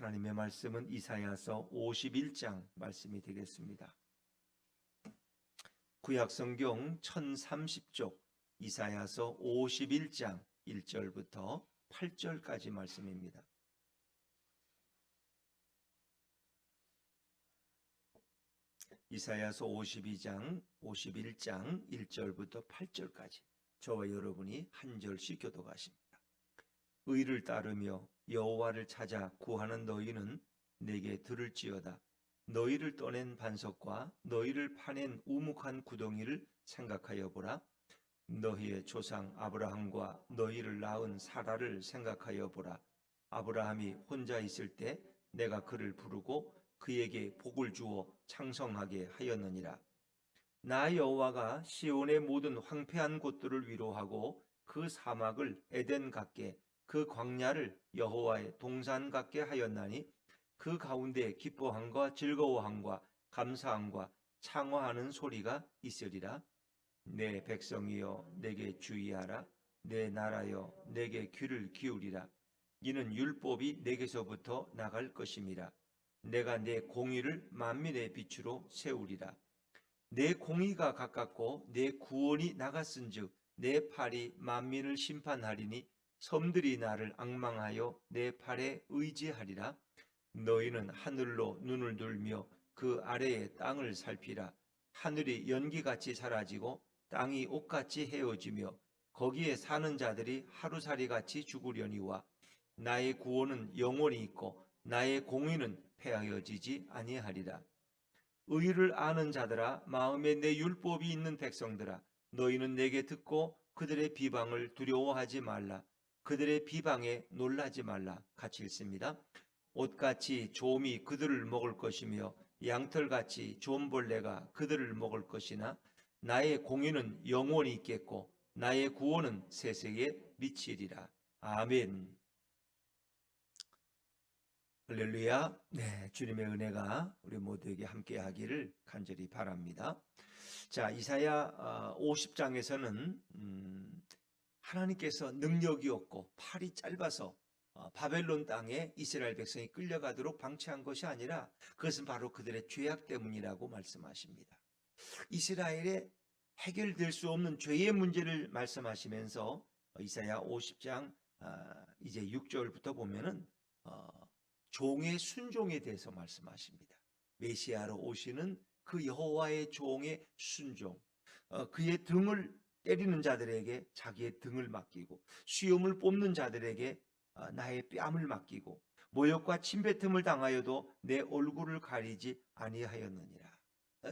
하나님의 말씀은 이사야서 51장 말씀이 되겠습니다. 구약성경 1030쪽 이사야서 51장 1절부터 8절까지 말씀입니다. 이사야서 51장 1절부터 8절까지 저와 여러분이 한 절씩 교독하십니다. 의를 따르며 여호와를 찾아 구하는 너희는 내게 들을지어다. 너희를 떠낸 반석과 너희를 파낸 우묵한 구덩이를 생각하여 보라. 너희의 조상 아브라함과 너희를 낳은 사라를 생각하여 보라. 아브라함이 혼자 있을 때 내가 그를 부르고 그에게 복을 주어 창성하게 하였느니라. 나 여호와가 시온의 모든 황폐한 곳들을 위로하고 그 사막을 에덴 같게 그 광야를 여호와의 동산 같게 하였나니 그 가운데 기뻐함과 즐거워함과 감사함과 창화하는 소리가 있으리라. 내 백성이여 내게 주의하라. 내 나라여 내게 귀를 기울이라. 이는 율법이 내게서부터 나갈 것임이라. 내가 내 공의를 만민의 빛으로 세우리라. 내 공의가 가깝고 내 구원이 나갔은즉 내 팔이 만민을 심판하리니 섬들이 나를 앙망하여 내 팔에 의지하리라. 너희는 하늘로 눈을 들며 그 아래의 땅을 살피라. 하늘이 연기같이 사라지고 땅이 옷같이 헤어지며 거기에 사는 자들이 하루살이같이 죽으려니와 나의 구원은 영원히 있고 나의 공의는 폐하여지지 아니하리라. 의를 아는 자들아, 마음에 내 율법이 있는 백성들아, 너희는 내게 듣고 그들의 비방을 두려워하지 말라. 그들의 비방에 놀라지 말라. 같이 읽습니다. 옷같이 좀이 그들을 먹을 것이며 양털같이 좀벌레가 그들을 먹을 것이나 나의 공의는 영원히 있겠고 나의 구원은 세세에 미치리라. 아멘. 할렐루야. 네, 주님의 은혜가 우리 모두에게 함께 하기를 간절히 바랍니다. 자, 이사야 50장에서는 하나님께서 능력이 없고 팔이 짧아서 바벨론 땅에 이스라엘 백성이 끌려가도록 방치한 것이 아니라 그것은 바로 그들의 죄악 때문이라고 말씀하십니다. 이스라엘의 해결될 수 없는 죄의 문제를 말씀하시면서 이사야 50장 이제 6절부터 보면은 종의 순종에 대해서 말씀하십니다. 메시아로 오시는 그 여호와의 종의 순종, 그의 등을 때리는 자들에게 자기의 등을 맡기고 수염을 뽑는 자들에게 나의 뺨을 맡기고 모욕과 침뱉음을 당하여도 내 얼굴을 가리지 아니하였느니라.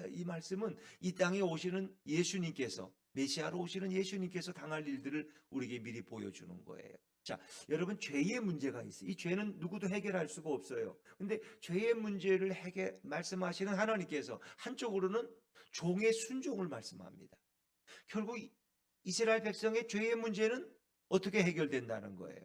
이 말씀은 이 땅에 오시는 예수님께서, 메시아로 오시는 예수님께서 당할 일들을 우리에게 미리 보여주는 거예요. 자, 여러분, 죄의 문제가 있어요. 이 죄는 누구도 해결할 수가 없어요. 근데 죄의 문제를 말씀하시는 하나님께서 한쪽으로는 종의 순종을 말씀합니다. 결국 이스라엘 백성의 죄의 문제는 어떻게 해결된다는 거예요?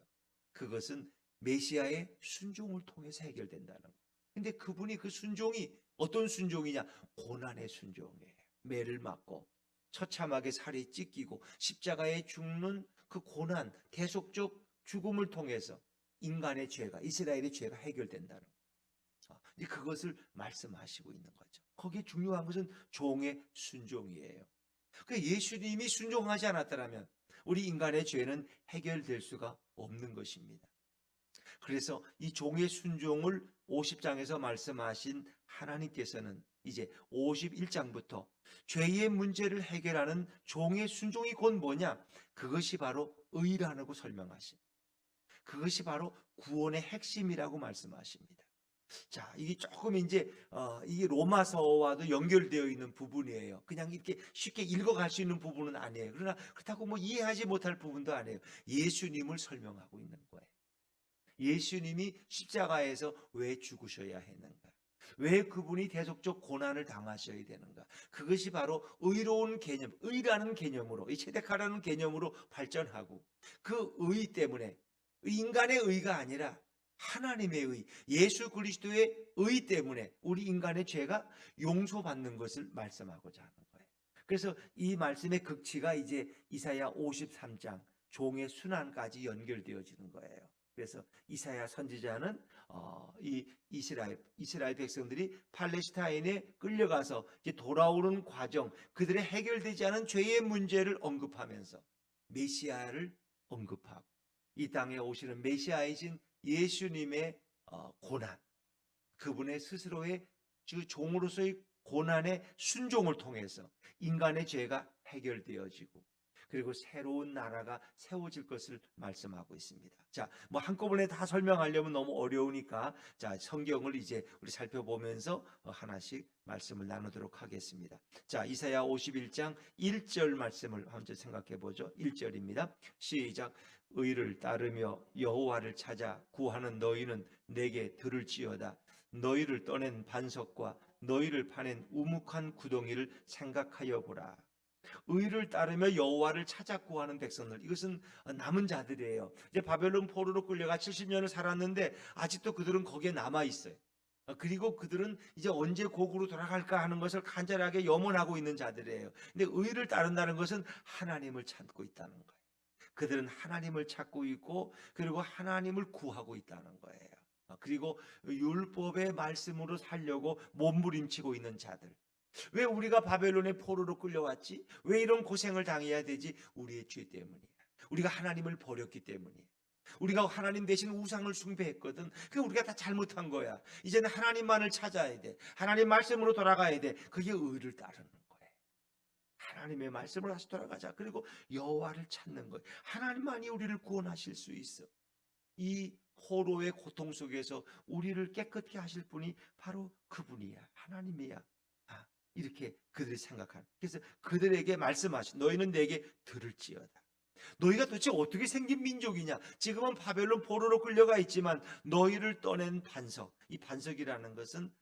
그것은 메시아의 순종을 통해서 해결된다는 거예요. 근데 그분이 그 순종이 어떤 순종이냐? 고난의 순종이에요. 매를 맞고 처참하게 살이 찢기고 십자가에 죽는 그 고난, 계속적 죽음을 통해서 인간의 죄가, 이스라엘의 죄가 해결된다는 거예요. 그것을 말씀하시고 있는 거죠. 거기에 중요한 것은 종의 순종이에요. 예수님이 순종하지 않았더라면 우리 인간의 죄는 해결될 수가 없는 것입니다. 그래서 이 종의 순종을 50장에서 말씀하신 하나님께서는 이제 51장부터 죄의 문제를 해결하는 종의 순종이 곧 뭐냐? 그것이 바로 의라고 설명하십니다. 그것이 바로 구원의 핵심이라고 말씀하십니다. 자, 이게 조금 이제 이게 로마서와도 연결되어 있는 부분이에요. 그냥 이렇게 쉽게 읽어갈 수 있는 부분은 아니에요. 그러나 그렇다고 뭐 이해하지 못할 부분도 아니에요. 예수님을 설명하고 있는 거예요. 예수님이 십자가에서 왜 죽으셔야 했는가? 왜 그분이 대속적 고난을 당하셔야 되는가? 그것이 바로 의로운 개념, 의라는 개념으로, 이 체데카라는 개념으로 발전하고 그 의 때문에 인간의 의가 아니라 하나님의 의, 예수 그리스도의 의 때문에 우리 인간의 죄가 용서받는 것을 말씀하고자 하는 거예요. 그래서 이 말씀의 극치가 이제 이사야 53장 종의 순환까지 연결되어지는 거예요. 그래서 이사야 선지자는 이 이스라엘 백성들이 팔레스타인에 끌려가서 이제 돌아오는 과정, 그들의 해결되지 않은 죄의 문제를 언급하면서 메시아를 언급하고 이 땅에 오시는 메시아이신 예수님의 고난, 그분의 스스로의 주 종으로서의 고난의 순종을 통해서 인간의 죄가 해결되어지고 그리고 새로운 나라가 세워질 것을 말씀하고 있습니다. 자, 뭐 한꺼번에 다 설명하려면 너무 어려우니까 자, 성경을 이제 우리 살펴보면서 하나씩 말씀을 나누도록 하겠습니다. 자, 이사야 51장 1절 말씀을 먼저 생각해 보죠. 1절입니다. 시작. 의를 따르며 여호와를 찾아 구하는 너희는 내게 들을지어다. 너희를 떠낸 반석과 너희를 파낸 우묵한 구덩이를 생각하여 보라. 의를 따르며 여호와를 찾아 구하는 백성들, 이것은 남은 자들이에요. 이제 바벨론 포로로 끌려가 70년을 살았는데 아직도 그들은 거기에 남아 있어요. 그리고 그들은 이제 언제 고국으로 돌아갈까 하는 것을 간절하게 염원하고 있는 자들이에요. 근데 의를 따른다는 것은 하나님을 찾고 있다는 거예요. 그들은 하나님을 찾고 있고 그리고 하나님을 구하고 있다는 거예요. 그리고 율법의 말씀으로 살려고 몸부림치고 있는 자들. 왜 우리가 바벨론의 포로로 끌려왔지? 왜 이런 고생을 당해야 되지? 우리의 죄 때문이야. 우리가 하나님을 버렸기 때문이야. 우리가 하나님 대신 우상을 숭배했거든. 그게 우리가 다 잘못한 거야. 이제는 하나님만을 찾아야 돼. 하나님 말씀으로 돌아가야 돼. 그게 의를 따르는 거예요. 하나님의 말씀으로 다시 돌아가자. 그리고 여호와를 찾는 거예요. 하나님만이 우리를 구원하실 수 있어. 이 포로의 고통 속에서 우리를 깨끗게 하실 분이 바로 그분이야. 하나님이야. 이렇게 그들이 생각하는. 그래서 그들에게 말씀하신 너희는 내게 들을지어다. 너희가 도대체 어떻게 생긴 민족이냐? 지금은 바벨론 포로로 끌려가 있지만 너희를 떠낸 반석. 이 반석이라는 것은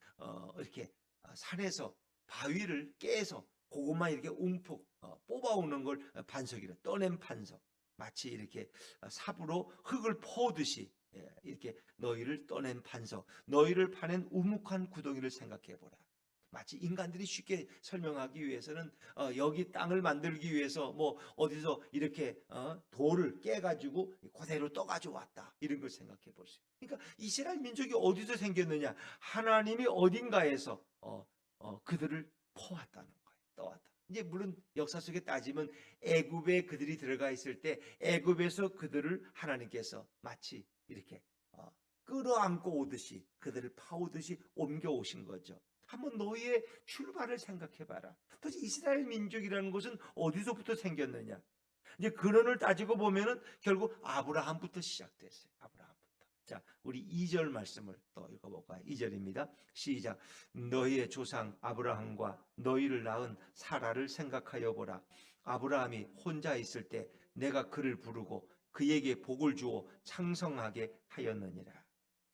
이렇게 산에서 바위를 깨서 그것만 이렇게 움푹 뽑아오는 걸 반석이라. 떠낸 반석. 마치 이렇게 삽으로 흙을 퍼오듯이 이렇게 너희를 떠낸 반석, 너희를 파낸 우묵한 구덩이를 생각해 보라. 마치 인간들이 쉽게 설명하기 위해서는 여기 땅을 만들기 위해서 뭐 어디서 이렇게 돌을 깨가지고 그대로 떠가지고 왔다, 이런 걸 생각해 볼 수 있어요. 그러니까 이스라엘 민족이 어디서 생겼느냐? 하나님이 어딘가에서 그들을 퍼왔다는 거예요. 떠왔다. 이제 물론 역사 속에 따지면 애굽에 그들이 들어가 있을 때 애굽에서 그들을 하나님께서 마치 이렇게 끌어안고 오듯이 그들을 파오듯이 옮겨오신 거죠. 한번 너희의 출발을 생각해봐라. 도대체 이스라엘 민족이라는 것은 어디서부터 생겼느냐? 이제 근원을 따지고 보면은 결국 아브라함부터 시작됐어요. 아브라함부터. 자, 우리 2절 말씀을 또 읽어볼까요? 2절입니다. 시작. 너희의 조상 아브라함과 너희를 낳은 사라를 생각하여 보라. 아브라함이 혼자 있을 때 내가 그를 부르고 그에게 복을 주어 창성하게 하였느니라.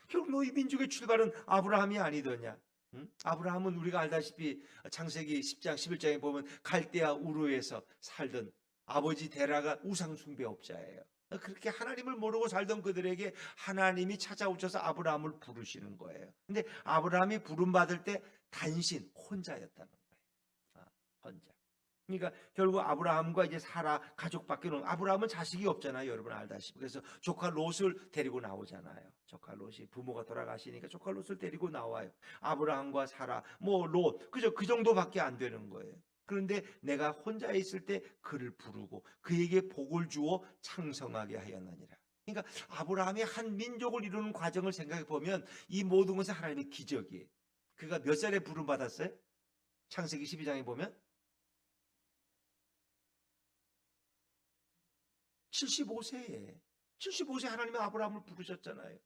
결국 너희 민족의 출발은 아브라함이 아니더냐? 아브라함은 우리가 알다시피 창세기 10장 11장에 보면 갈대아 우르에서 살던 아버지 데라가 우상 숭배업자예요. 그렇게 하나님을 모르고 살던 그들에게 하나님이 찾아오셔서 아브라함을 부르시는 거예요. 근데 아브라함이 부름받을 때 단신 혼자였다는 거예요. 혼자. 그러니까 결국 아브라함과 이제 사라 가족밖에 없는, 아브라함은 자식이 없잖아요. 여러분 알다시피. 그래서 조카 롯을 데리고 나오잖아요. 조카 롯이 부모가 돌아가시니까 조카 롯을 데리고 나와요. 아브라함과 사라, 뭐 롯, 그저 그 정도밖에 안 되는 거예요. 그런데 내가 혼자 있을 때 그를 부르고 그에게 복을 주어 창성하게 하였느니라. 그러니까 아브라함이 한 민족을 이루는 과정을 생각해 보면 이 모든 것은 하나님의 기적이에요. 그가 몇 살에 부름 받았어요? 창세기 12장에 보면 75세에 하나님이 아브라함을 부르셨잖아요.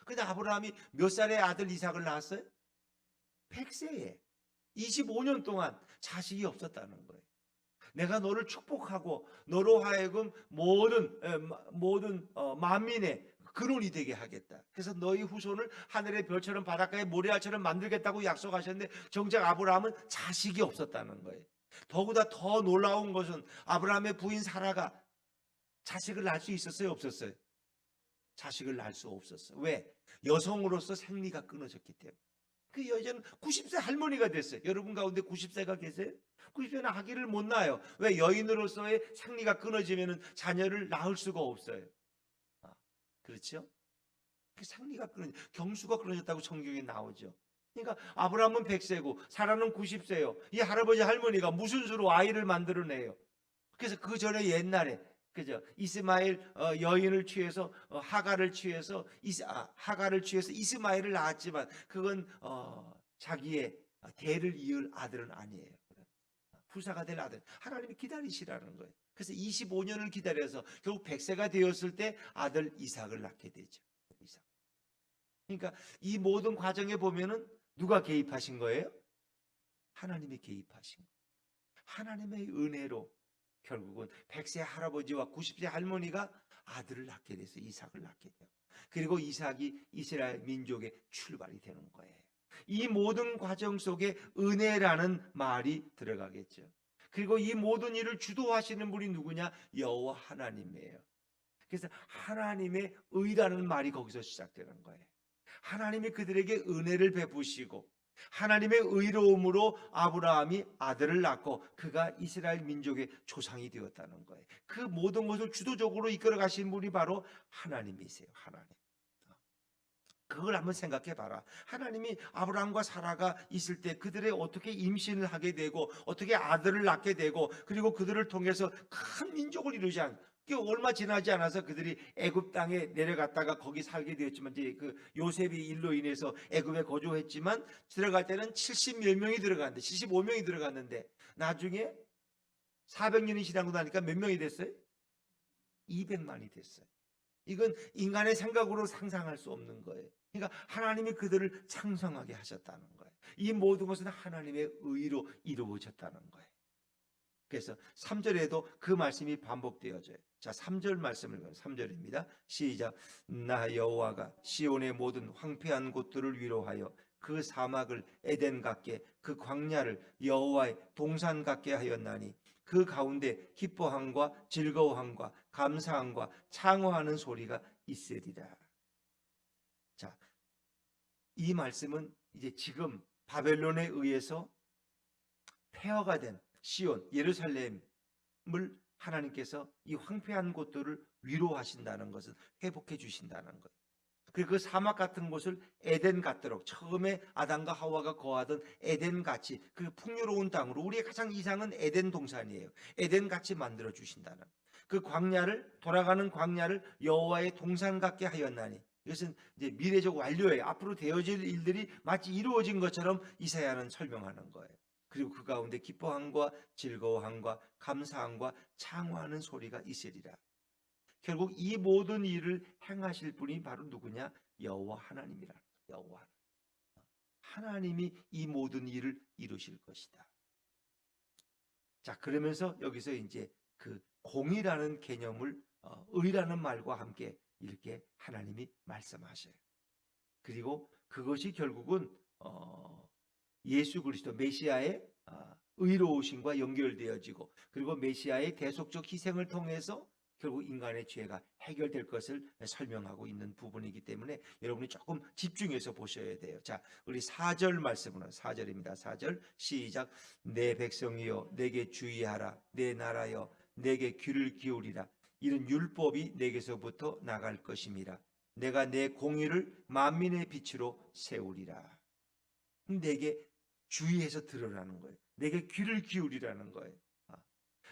근데 아브라함이 몇 살에 아들 이삭을 낳았어요? 100세에 25년 동안 자식이 없었다는 거예요. 내가 너를 축복하고 너로 하여금 모든 만민의 근원이 되게 하겠다. 그래서 너희 후손을 하늘의 별처럼 바닷가의 모래알처럼 만들겠다고 약속하셨는데 정작 아브라함은 자식이 없었다는 거예요. 더구나 더 놀라운 것은 아브라함의 부인 사라가 자식을 낳을 수 있었어요, 없었어요? 자식을 낳을 수 없었어요. 왜? 여성으로서 생리가 끊어졌기 때문에. 그 여자는 90세 할머니가 됐어요. 여러분 가운데 90세가 계세요? 90세는 아기를 못 낳아요. 왜? 여인으로서의 생리가 끊어지면 자녀를 낳을 수가 없어요. 그렇죠? 생리가 경수가 끊어졌다고 성경에 나오죠. 그러니까 아브라함은 100세고 사라는 90세요. 이 할아버지 할머니가 무슨 수로 아이를 만들어내요. 그래서 그 전에 옛날에 그죠? 이스마엘 여인을 취해서 하가를 취해서 이스마엘을 낳았지만 그건 자기의 대를 이을 아들은 아니에요. 부사가 될 아들. 하나님이 기다리시라는 거예요. 그래서 25년을 기다려서 결국 100세가 되었을 때 아들 이삭을 낳게 되죠. 이삭. 그러니까 이 모든 과정에 보면은 누가 개입하신 거예요? 하나님이 개입하신 거예요. 하나님의 은혜로 결국은 100세 할아버지와 90세 할머니가 아들을 낳게 돼서 이삭을 낳게 돼요. 그리고 이삭이 이스라엘 민족의 출발이 되는 거예요. 이 모든 과정 속에 은혜라는 말이 들어가겠죠. 그리고 이 모든 일을 주도하시는 분이 누구냐? 여호와 하나님이에요. 그래서 하나님의 의라는 말이 거기서 시작되는 거예요. 하나님이 그들에게 은혜를 베푸시고 하나님의 의로움으로 아브라함이 아들을 낳고 그가 이스라엘 민족의 조상이 되었다는 거예요. 그 모든 것을 주도적으로 이끌어 가신 분이 바로 하나님이세요. 하나님. 그걸 한번 생각해 봐라. 하나님이 아브라함과 사라가 있을 때 그들의 어떻게 임신을 하게 되고 어떻게 아들을 낳게 되고 그리고 그들을 통해서 큰 민족을 이루지 않. 얼마 지나지 않아서 그들이 애굽 땅에 내려갔다가 거기 살게 되었지만 이제 그 요셉이 일로 인해서 애굽에 거주했지만 들어갈 때는 70몇 명이 들어갔는데 75명이 들어갔는데 나중에 400년이 지나고 나니까 몇 명이 됐어요? 200만이 됐어요. 이건 인간의 생각으로 상상할 수 없는 거예요. 그러니까 하나님이 그들을 창성하게 하셨다는 거예요. 이 모든 것은 하나님의 의로 이루어졌다는 거예요. 그래서 3절에도 그 말씀이 반복되어져요. 자, 3절 말씀을 3절입니다. 시작. 나 여호와가 시온의 모든 황폐한 곳들을 위로하여 그 사막을 에덴 같게 그 광야를 여호와의 동산 같게 하였나니 그 가운데 기뻐함과 즐거워함과 감사함과 창호하는 소리가 있으리라. 자, 이 말씀은 이제 지금 바벨론에 의해서 폐허가 된 시온, 예루살렘을 하나님께서 이 황폐한 곳들을 위로하신다는 것은 회복해 주신다는 거예요. 그리고 그 사막 같은 곳을 에덴 같도록 처음에 아담과 하와가 거하던 에덴 같이 그 풍요로운 땅으로 우리의 가장 이상은 에덴 동산이에요. 에덴 같이 만들어 주신다는 그 광야를 돌아가는 광야를 여호와의 동산 같게 하였나니 이것은 이제 미래적 완료예요. 앞으로 되어질 일들이 마치 이루어진 것처럼 이사야는 설명하는 거예요. 그리고 그 가운데 기뻐함과 즐거워함과 감사함과 창호하는 소리가 있으리라. 결국 이 모든 일을 행하실 분이 바로 누구냐? 여호와 하나님이라. 여호와 하나님이 이 모든 일을 이루실 것이다. 자, 그러면서 여기서 이제 그 공이라는 개념을 의라는 말과 함께 이렇게 하나님이 말씀하셔요. 그리고 그것이 결국은 예수 그리스도 메시아의 의로우심과 연결되어지고 그리고 메시아의 대속적 희생을 통해서 결국 인간의 죄가 해결될 것을 설명하고 있는 부분이기 때문에 여러분이 조금 집중해서 보셔야 돼요. 자, 우리 4절 말씀으로 4절입니다. 4절 시작. 내 백성이여 내게 주의하라. 내 나라여 내게 귀를 기울이라. 이런 율법이 내게서부터 나갈 것임이라. 내가 내 공의를 만민의 빛으로 세우리라. 내게 주의해서 들으라는 거예요. 내게 귀를 기울이라는 거예요.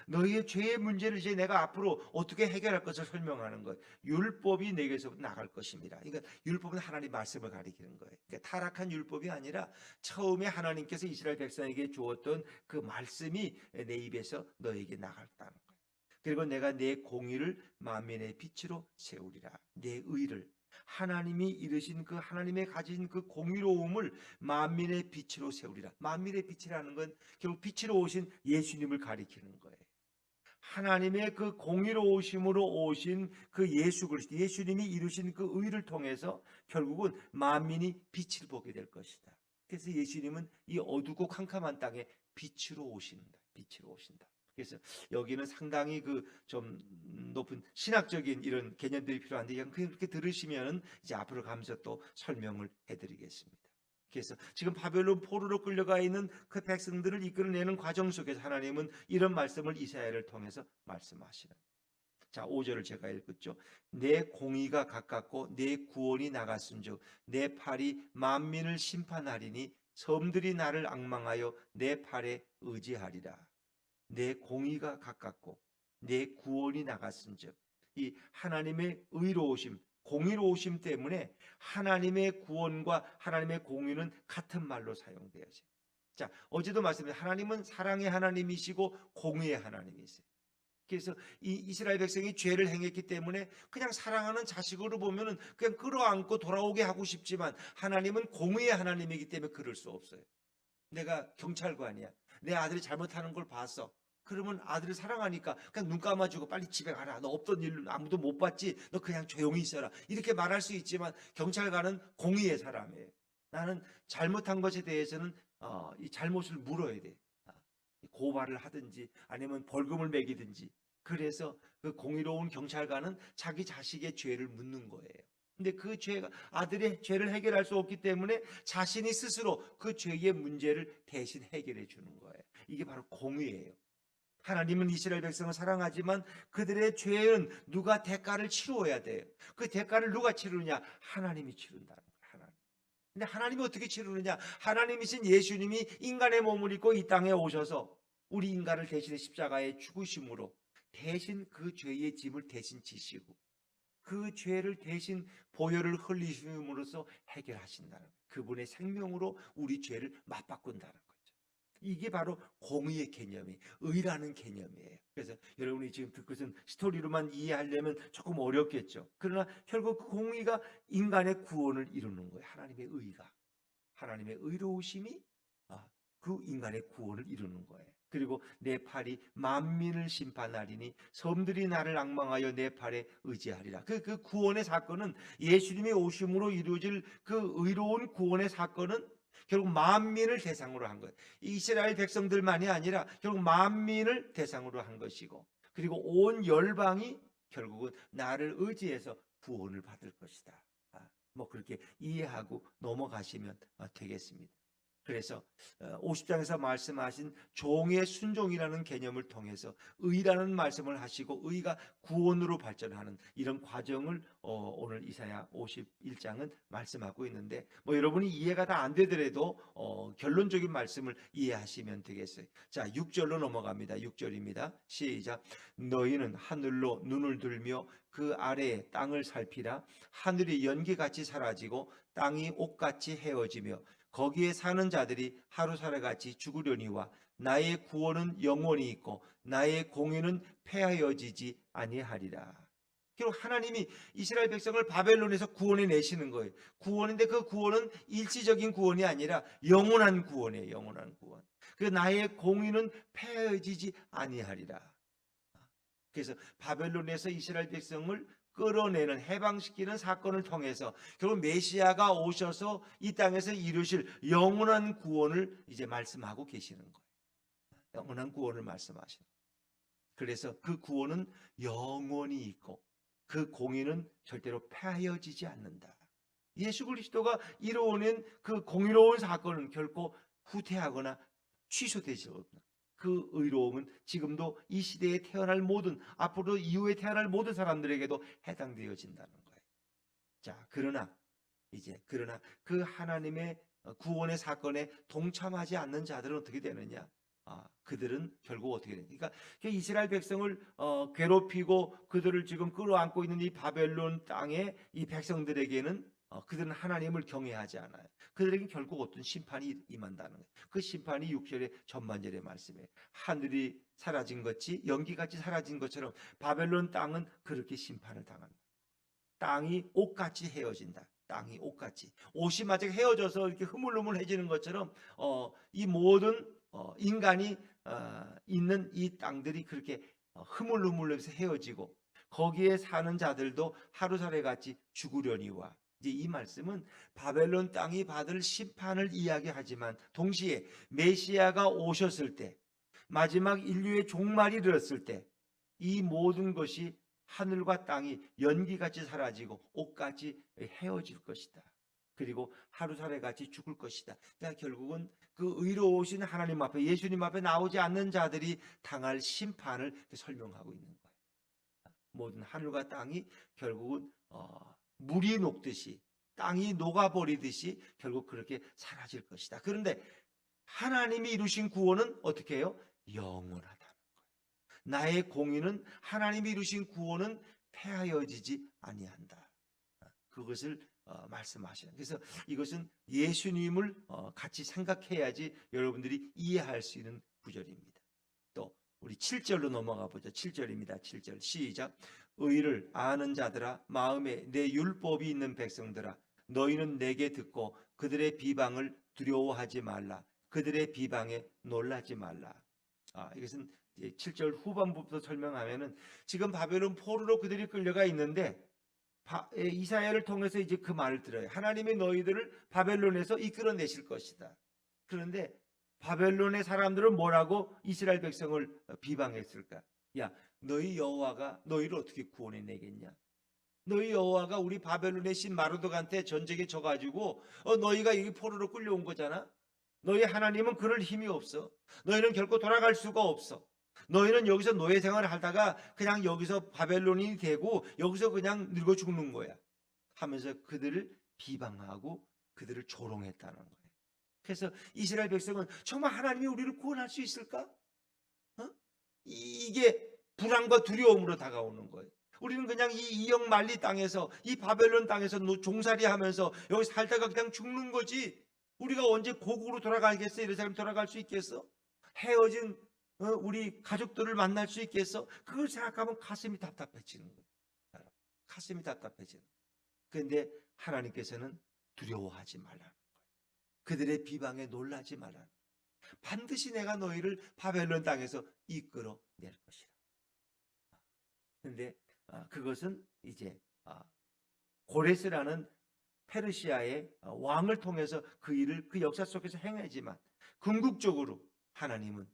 너희의 죄의 문제를 이제 내가 앞으로 어떻게 해결할 것을 설명하는 거예요. 율법이 내게서 나갈 것입니다. 그러니까 율법은 하나님 말씀을 가리키는 거예요. 그러니까 타락한 율법이 아니라 처음에 하나님께서 이스라엘 백성에게 주었던 그 말씀이 내 입에서 너에게 나갔다는 거예요. 그리고 내가 내 공의를 만민의 빛으로 세우리라. 내 의를 하나님이 이르신 그 하나님의 가진 그 공의로움을 만민의 빛으로 세우리라. 만민의 빛이라는 건 결국 빛으로 오신 예수님을 가리키는 거예요. 하나님의 그 공의로우심으로 오신 그 예수 그리스도, 예수님이 이루신 그 의를 통해서 결국은 만민이 빛을 보게 될 것이다. 그래서 예수님은 이 어두고 캄캄한 땅에 빛으로 오신다. 빛으로 오신다. 그래서 여기는 상당히 그 좀 높은 신학적인 이런 개념들이 필요한데 그냥 그렇게 들으시면 이제 앞으로 가면서 또 설명을 해드리겠습니다. 그래서 지금 바벨론 포로로 끌려가 있는 그 백성들을 이끌어내는 과정 속에서 하나님은 이런 말씀을 이사야를 통해서 말씀하시는. 자, 5절을 제가 읽었죠. 내 공의가 가깝고 내 구원이 나갔은즉 내 팔이 만민을 심판하리니 섬들이 나를 앙망하여 내 팔에 의지하리라. 내 공의가 가깝고 내 구원이 나갔은즉, 이 하나님의 의로우심, 공의로우심 때문에 하나님의 구원과 하나님의 공의는 같은 말로 사용되어져요. 자, 어제도 말씀드렸는데 하나님은 사랑의 하나님이시고 공의의 하나님이세요. 그래서 이 이스라엘 백성이 죄를 행했기 때문에 그냥 사랑하는 자식으로 보면은 그냥 끌어안고 돌아오게 하고 싶지만, 하나님은 공의의 하나님이기 때문에 그럴 수 없어요. 내가 경찰관이야. 내 아들이 잘못하는 걸 봤어. 그러면 아들을 사랑하니까 그냥 눈 감아주고 빨리 집에 가라. 너 없던 일 아무도 못 봤지. 너 그냥 조용히 있어라. 이렇게 말할 수 있지만 경찰관은 공의의 사람이에요. 나는 잘못한 것에 대해서는 이 잘못을 물어야 돼. 고발을 하든지 아니면 벌금을 매기든지. 그래서 그 공의로운 경찰관은 자기 자식의 죄를 묻는 거예요. 근데 그 죄가, 아들의 죄를 해결할 수 없기 때문에 자신이 스스로 그 죄의 문제를 대신 해결해 주는 거예요. 이게 바로 공의예요. 하나님은 이스라엘 백성을 사랑하지만 그들의 죄는 누가 대가를 치루어야 돼요. 그 대가를 누가 치르느냐? 하나님이 치른다는 거예요. 하나님. 근데 하나님이 어떻게 치르느냐? 하나님이신 예수님이 인간의 몸을 입고 이 땅에 오셔서 우리 인간을 대신해 십자가에 죽으심으로 대신 그 죄의 짐을 대신 지시고 그 죄를 대신 보혈을 흘리심으로써 해결하신다는 거예요. 그분의 생명으로 우리 죄를 맞바꾼다는 거죠. 이게 바로 공의의 개념이, 의라는 개념이에요. 그래서 여러분이 지금 그것은 스토리로만 이해하려면 조금 어렵겠죠. 그러나 결국 그 공의가 인간의 구원을 이루는 거예요. 하나님의 의가, 하나님의 의로우심이 그 인간의 구원을 이루는 거예요. 그리고 내 팔이 만민을 심판하리니 섬들이 나를 앙망하여 내 팔에 의지하리라. 그 구원의 사건은, 예수님의 오심으로 이루어질 그 의로운 구원의 사건은 결국 만민을 대상으로 한 거예요. 이스라엘 백성들만이 아니라 결국 만민을 대상으로 한 것이고, 그리고 온 열방이 결국은 나를 의지해서 구원을 받을 것이다. 뭐 그렇게 이해하고 넘어가시면 되겠습니다. 그래서 50장에서 말씀하신 종의 순종이라는 개념을 통해서 의라는 말씀을 하시고 의가 구원으로 발전하는 이런 과정을 오늘 이사야 51장은 말씀하고 있는데, 뭐 여러분이 이해가 다 안 되더라도 결론적인 말씀을 이해하시면 되겠어요. 자, 6절로 넘어갑니다. 6절입니다. 시작. 너희는 하늘로 눈을 들며 그 아래에 땅을 살피라. 하늘이 연기같이 사라지고 땅이 옷같이 헤어지며 거기에 사는 자들이 하루살아같이 죽으려니와 나의 구원은 영원히 있고 나의 공의는 폐하여지지 아니하리라. 결국 하나님이 이스라엘 백성을 바벨론에서 구원해 내시는 거예요. 구원인데 그 구원은 일시적인 구원이 아니라 영원한 구원이에요. 영원한 구원. 그 나의 공의는 폐하여지지 아니하리라. 그래서 바벨론에서 이스라엘 백성을 끌어내는, 해방시키는 사건을 통해서 결국 메시아가 오셔서 이 땅에서 이루실 영원한 구원을 이제 말씀하고 계시는 거예요. 영원한 구원을 말씀하시는 거예요. 그래서 그 구원은 영원히 있고 그 공의는 절대로 폐하여지지 않는다. 예수 그리스도가 이루어낸 그 공의로운 사건은 결코 후퇴하거나 취소되지 않는다. 그 의로움은 지금도 이 시대에 태어날 모든, 앞으로 이후에 태어날 모든 사람들에게도 해당되어진다는 거예요. 자, 그러나 그 하나님의 구원의 사건에 동참하지 않는 자들은 어떻게 되느냐? 그들은 결국 어떻게 되냐? 그러니까 이스라엘 백성을 괴롭히고 그들을 지금 끌어안고 있는 이 바벨론 땅의 이 백성들에게는 그들은 하나님을 경외하지 않아요. 그들에게 결국 어떤 심판이 임한다는 거예요. 그 심판이 6절의 전반절의 말씀이에요. 하늘이 사라진 것이 연기같이 사라진 것처럼 바벨론 땅은 그렇게 심판을 당한다. 땅이 옷같이 헤어진다. 땅이 옷같이, 옷이 마치 헤어져서 이렇게 흐물흐물해지는 것처럼 이 모든 인간이 있는 이 땅들이 그렇게 흐물흐물해서 헤어지고 거기에 사는 자들도 하루살이같이 죽으려니와. 이제 이 말씀은 바벨론 땅이 받을 심판을 이야기하지만 동시에 메시아가 오셨을 때, 마지막 인류의 종말이 이르렀을 때 이 모든 것이 하늘과 땅이 연기같이 사라지고 옷같이 헤어질 것이다. 그리고 하루살이같이 죽을 것이다. 그러니까 결국은 그 의로우신 하나님 앞에, 예수님 앞에 나오지 않는 자들이 당할 심판을 설명하고 있는 거예요. 모든 하늘과 땅이 결국은 물이 녹듯이, 땅이 녹아버리듯이 결국 그렇게 사라질 것이다. 그런데 하나님이 이루신 구원은 어떻게 해요? 영원하다는 거예요. 나의 공의는, 하나님이 이루신 구원은 폐하여지지 아니한다. 그것을 말씀하시는. 그래서 이것은 예수님을 같이 생각해야지 여러분들이 이해할 수 있는 구절입니다. 또 우리 7절로 넘어가 보죠. 7절입니다. 7절 시작. 의를 아는 자들아, 마음에 내 율법이 있는 백성들아, 너희는 내게 듣고 그들의 비방을 두려워하지 말라. 그들의 비방에 놀라지 말라. 이것은 7절 후반부부터 설명하면은 지금 바벨론 포로로 그들이 끌려가 있는데 이사야를 통해서 이제 그 말을 들어요. 하나님이 너희들을 바벨론에서 이끌어내실 것이다. 그런데 바벨론의 사람들은 뭐라고 이스라엘 백성을 비방했을까? 야, 너희 여호와가 너희를 어떻게 구원해 내겠냐? 너희 여호와가 우리 바벨론의 신 마르독한테 전쟁에 져가지고 너희가 이 포로로 끌려온 거잖아. 너희 하나님은 그럴 힘이 없어. 너희는 결코 돌아갈 수가 없어. 너희는 여기서 노예 생활을 하다가 그냥 여기서 바벨론이 되고 여기서 그냥 늙어 죽는 거야 하면서 그들을 비방하고 그들을 조롱했다는 거예요. 그래서 이스라엘 백성은 정말 하나님이 우리를 구원할 수 있을까? 이게 불안과 두려움으로 다가오는 거예요. 우리는 그냥 이 이역 만리 땅에서, 이 바벨론 땅에서 종살이 하면서 여기 살다가 그냥 죽는 거지, 우리가 언제 고국으로 돌아가겠어? 이런 사람이 돌아갈 수 있겠어? 헤어진 우리 가족들을 만날 수 있겠어? 그걸 생각하면 가슴이 답답해지는 거예요. 가슴이 답답해지는 거예요. 그런데 하나님께서는 두려워하지 말라는 거예요. 그들의 비방에 놀라지 말라는 거예요. 반드시 내가 너희를 바벨론 땅에서 이끌어낼 것이라. 그런데 그것은 이제 고레스라는 페르시아의 왕을 통해서 그 일을 그 역사 속에서 행하지만, 궁극적으로 하나님은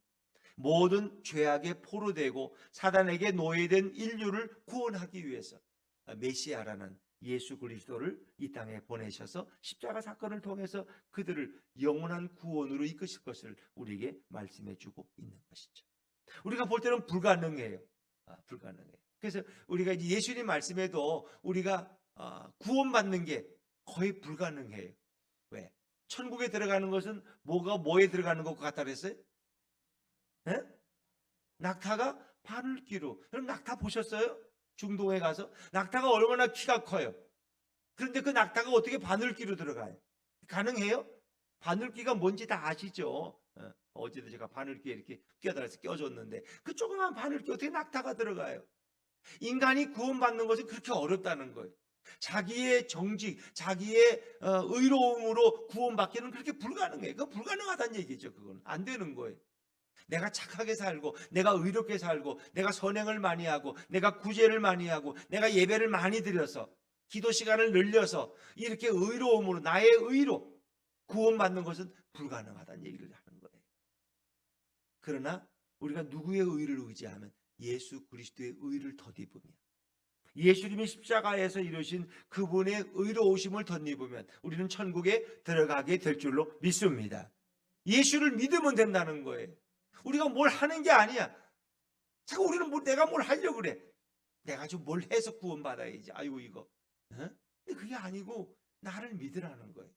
모든 죄악의 포로되고 사단에게 노예된 인류를 구원하기 위해서 메시아라는 예수 그리스도를 이 땅에 보내셔서 십자가 사건을 통해서 그들을 영원한 구원으로 이끄실 것을 우리에게 말씀해 주고 있는 것이죠. 우리가 볼 때는 불가능해요. 불가능해요. 그래서 우리가 예수님 말씀에도 우리가 구원받는 게 거의 불가능해요. 왜? 천국에 들어가는 것은 뭐에 들어가는 것 같다 그랬어요? 네? 낙타가 바늘귀로. 여러분 낙타 보셨어요? 중동에 가서 낙타가 얼마나 키가 커요. 그런데 그 낙타가 어떻게 바늘귀로 들어가요? 가능해요? 바늘귀가 뭔지 다 아시죠? 어제도 제가 바늘귀에 이렇게 끼어들어서 껴줬는데 그 조그만 바늘귀 어떻게 낙타가 들어가요? 인간이 구원받는 것은 그렇게 어렵다는 거예요. 자기의 정직, 자기의 의로움으로 구원받기는 그렇게 불가능해요. 그거 불가능하다는 얘기죠. 그건 안 되는 거예요. 내가 착하게 살고, 내가 의롭게 살고, 내가 선행을 많이 하고, 내가 구제를 많이 하고, 내가 예배를 많이 드려서, 기도 시간을 늘려서 이렇게 의로움으로, 나의 의로 구원받는 것은 불가능하다는 얘기를 하는 거예요. 그러나 우리가 누구의 의를 의지하면 예수 그리스도의 의를 덧입으면, 예수님이 십자가에서 이루신 그분의 의로우심을 덧입으면 우리는 천국에 들어가게 될 줄로 믿습니다. 예수를 믿으면 된다는 거예요. 우리가 뭘 하는 게 아니야. 자꾸 우리는 내가 뭘 하려고 그래. 내가 좀 뭘 해서 구원받아야지. 아이고 이거. 근데 그게 아니고 나를 믿으라는 거예요.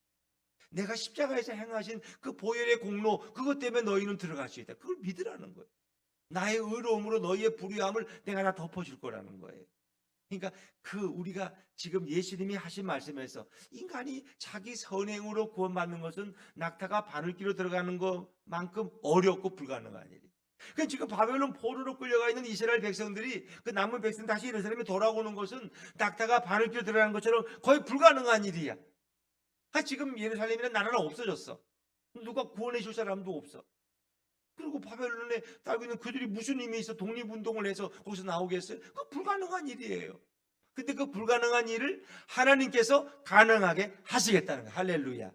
내가 십자가에서 행하신 그 보혈의 공로, 그것 때문에 너희는 들어갈 수 있다. 그걸 믿으라는 거예요. 나의 의로움으로 너희의 불의함을 내가 다 덮어줄 거라는 거예요. 그러니까 우리가 지금 예수님이 하신 말씀에서 인간이 자기 선행으로 구원받는 것은 낙타가 바늘귀로 들어가는 것만큼 어렵고 불가능한 일이에요. 그러니까 지금 바벨론 포로로 끌려가 있는 이스라엘 백성들이, 그 남은 백성 다시 예루살렘에 돌아오는 것은 낙타가 바늘귀로 들어가는 것처럼 거의 불가능한 일이야. 지금 예루살렘이라는 나라는 없어졌어. 누가 구원해 줄 사람도 없어. 그리고 바벨론에 살고 있는 그들이 무슨 힘이 있어 독립운동을 해서 거기서 나오겠어요? 그거 불가능한 일이에요. 근데 그 불가능한 일을 하나님께서 가능하게 하시겠다는 거예요. 할렐루야.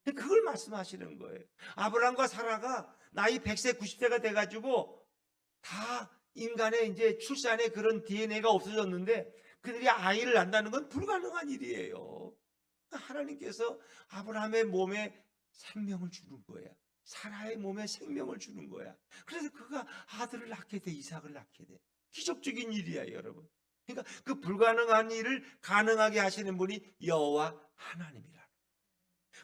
그걸 말씀하시는 거예요. 아브라함과 사라가 나이 100세 90세가 돼가지고 다 인간의 이제 출산의 그런 DNA가 없어졌는데 그들이 아이를 낳는다는 건 불가능한 일이에요. 하나님께서 아브라함의 몸에 생명을 주는 거야. 사라의 몸에 생명을 주는 거야. 그래서 그가 아들을 낳게 돼, 이삭을 낳게 돼. 기적적인 일이야, 여러분. 그러니까 그 불가능한 일을 가능하게 하시는 분이 여호와 하나님이라.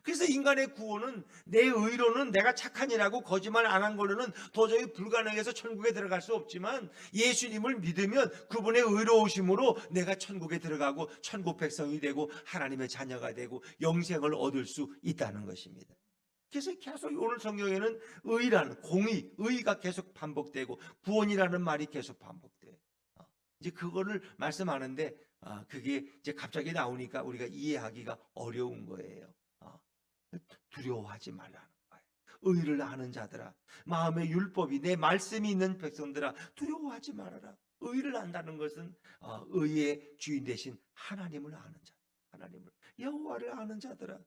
그래서 인간의 구원은 내 의로는, 내가 착한 일하고 거짓말 안 한 걸로는 도저히 불가능해서 천국에 들어갈 수 없지만, 예수님을 믿으면 그분의 의로우심으로 내가 천국에 들어가고 천국 백성이 되고 하나님의 자녀가 되고 영생을 얻을 수 있다는 것입니다. 그래서 계속 오늘 성경에는 의라는, 공의, 의가 계속 반복되고 구원이라는 말이 계속 반복돼요. 이제 그거를 말씀하는데 그게 이제 갑자기 나오니까 우리가 이해하기가 어려운 거예요. 두려워하지 말라는 거예요. 의를 아는 자들아, 마음의 율법이, 내 말씀이 있는 백성들아, 두려워하지 말아라. 의를 안다는 것은 의의 주인 되신 하나님을 아는 자, 하나님을, 여호와를 아는 자들아,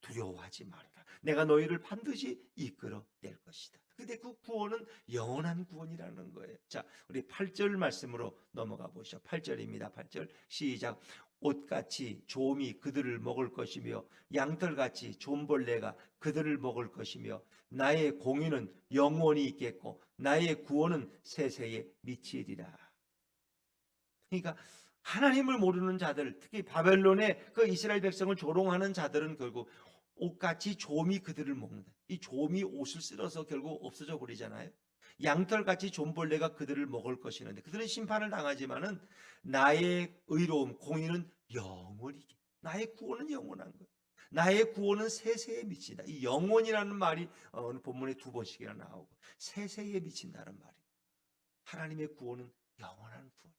두려워하지 말아라. 내가 너희를 반드시 이끌어낼 것이다. 근데 그 구원은 영원한 구원이라는 거예요. 자, 우리 8절 말씀으로 넘어가 보시죠. 8절입니다. 8절 시작. 옷같이 좀이 그들을 먹을 것이며 양털같이 좀벌레가 그들을 먹을 것이며 나의 공의는 영원히 있겠고 나의 구원은 세세에 미치리라. 그러니까 하나님을 모르는 자들, 특히 바벨론의 그 이스라엘 백성을 조롱하는 자들은 결국 옷같이 좀이 그들을 먹는다. 이 좀이 옷을 쓸어서 결국 없어져 버리잖아요. 양털같이 좀벌레가 그들을 먹을 것이는데, 그들은 심판을 당하지만은 나의 의로움, 공의는 영원히, 나의 구원은 영원한 거예요. 나의 구원은 세세에 미친다. 이 영원이라는 말이 오늘 본문에 2번씩이나 나오고, 세세에 미친다는 말이에요. 하나님의 구원은 영원한 구원.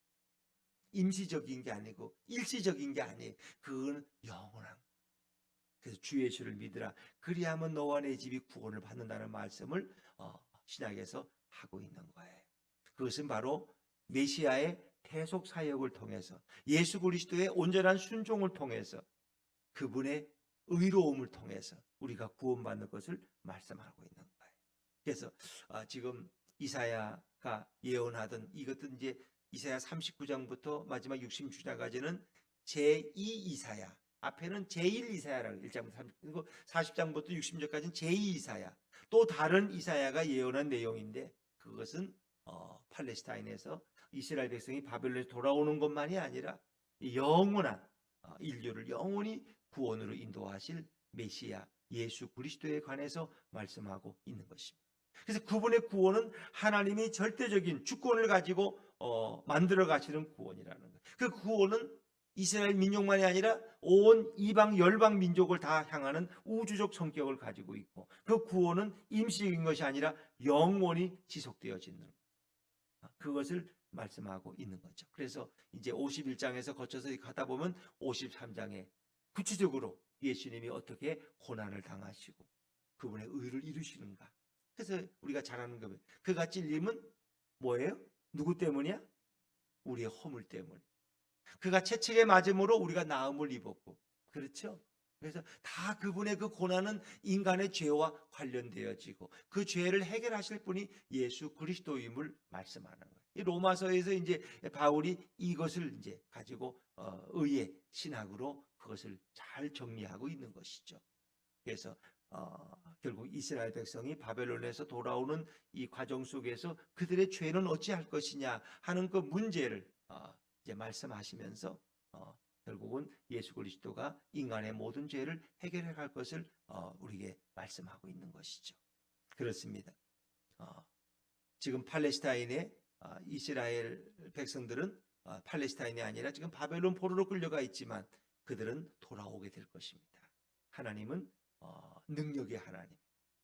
임시적인 게 아니고 일시적인 게 아니에요. 그건 영원한 거예요. 그래서 주 예수를 믿으라. 그리하면 너와 내 집이 구원을 받는다는 말씀을 신약에서 하고 있는 거예요. 그것은 바로 메시아의 대속 사역을 통해서, 예수 그리스도의 온전한 순종을 통해서, 그분의 의로움을 통해서 우리가 구원받는 것을 말씀하고 있는 거예요. 그래서 지금 이사야가 예언하던 이것도 이제 이사야 39장부터 마지막 66장까지는 제2 이사야, 앞에는 제1 이사야라고 1장부터 30, 그리고 40장부터 60절까지는 제2 이사야, 또 다른 이사야가 예언한 내용인데, 그것은 팔레스타인에서 이스라엘 백성이 바벨론에서 돌아오는 것만이 아니라 영원한 인류를 영원히 구원으로 인도하실 메시아 예수 그리스도에 관해서 말씀하고 있는 것입니다. 그래서 그분의 구원은 하나님이 절대적인 주권을 가지고 만들어 가시는 구원이라는 거예요. 그 구원은 이스라엘 민족만이 아니라 온 이방 열방 민족을 다 향하는 우주적 성격을 가지고 있고, 그 구원은 임시적인 것이 아니라 영원히 지속되어지는, 그것을 말씀하고 있는 거죠. 그래서 이제 51장에서 거쳐서 가다 보면 53장에 구체적으로 예수님이 어떻게 고난을 당하시고 그분의 의를 이루시는가. 그래서 우리가 잘 아는 거예요. 그가 찔림은 뭐예요? 누구 때문이야? 우리의 허물 때문에. 그가 채찍에 맞음으로 우리가 나음을 입었고, 그렇죠? 그래서 다 그분의 그 고난은 인간의 죄와 관련되어지고, 그 죄를 해결하실 분이 예수 그리스도임을 말씀하는 거예요. 이 로마서에서 이제 바울이 이것을 이제 가지고 의의 신학으로 그것을 잘 정리하고 있는 것이죠. 그래서 결국 이스라엘 백성이 바벨론에서 돌아오는 이 과정 속에서 그들의 죄는 어찌할 것이냐 하는 그 문제를 이제 말씀하시면서 결국은 예수 그리스도가 인간의 모든 죄를 해결해 갈 것을 우리에게 말씀하고 있는 것이죠. 그렇습니다. 지금 팔레스타인의 이스라엘 백성들은 팔레스타인이 아니라 지금 바벨론 포로로 끌려가 있지만 그들은 돌아오게 될 것입니다. 하나님은 능력의 하나님.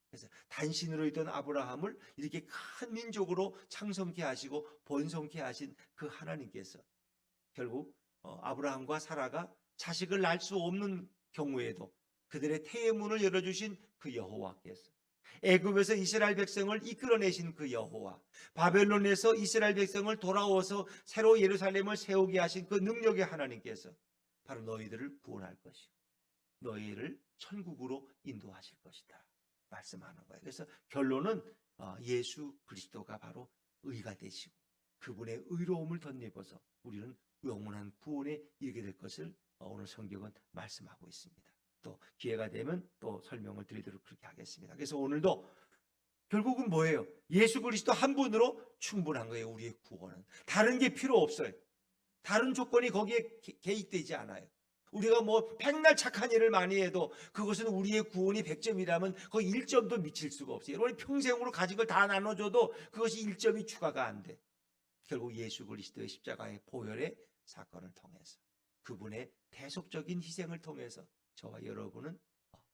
그래서 단신으로 있던 아브라함을 이렇게 큰 민족으로 창성케 하시고 번성케 하신 그 하나님께서 결국 아브라함과 사라가 자식을 낳을 수 없는 경우에도 그들의 태의 문을 열어주신 그 여호와께서, 애굽에서 이스라엘 백성을 이끌어내신 그 여호와, 바벨론에서 이스라엘 백성을 돌아오서 새로 예루살렘을 세우게 하신 그 능력의 하나님께서 바로 너희들을 구원할 것이고 너희를 천국으로 인도하실 것이다 말씀하는 거예요. 그래서 결론은 예수 그리스도가 바로 의가 되시고 그분의 의로움을 덧입어서 우리는 영원한 구원에 이르게 될 것을 오늘 성경은 말씀하고 있습니다. 또 기회가 되면 또 설명을 드리도록 그렇게 하겠습니다. 그래서 오늘도 결국은 뭐예요? 예수 그리스도 한 분으로 충분한 거예요. 우리의 구원은 다른 게 필요 없어요. 다른 조건이 거기에 개입되지 않아요. 우리가 뭐 백날 착한 일을 많이 해도 그것은 우리의 구원이 100점이라면 거기 1점도 미칠 수가 없어요. 여러분이 평생으로 가진 걸 다 나눠줘도 그것이 1점이 추가가 안 돼. 결국 예수 그리스도의 십자가의 보혈의 사건을 통해서, 그분의 대속적인 희생을 통해서 저와 여러분은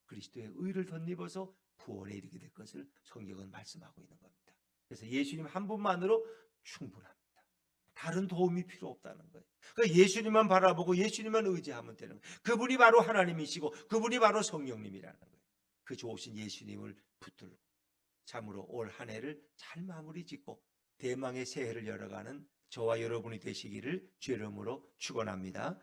그리스도의 의를 덧입어서 구원에 이르게 될 것을 성경은 말씀하고 있는 겁니다. 그래서 예수님 한 분만으로 충분합니다. 다른 도움이 필요 없다는 거예요. 그러니까 예수님만 바라보고 예수님만 의지하면 되는 거예요. 그분이 바로 하나님이시고 그분이 바로 성령님이라는 거예요. 그 좋으신 예수님을 붙들고 참으로 올 한 해를 잘 마무리 짓고 대망의 새해를 열어가는 저와 여러분이 되시기를 주의 이름으로 축원합니다.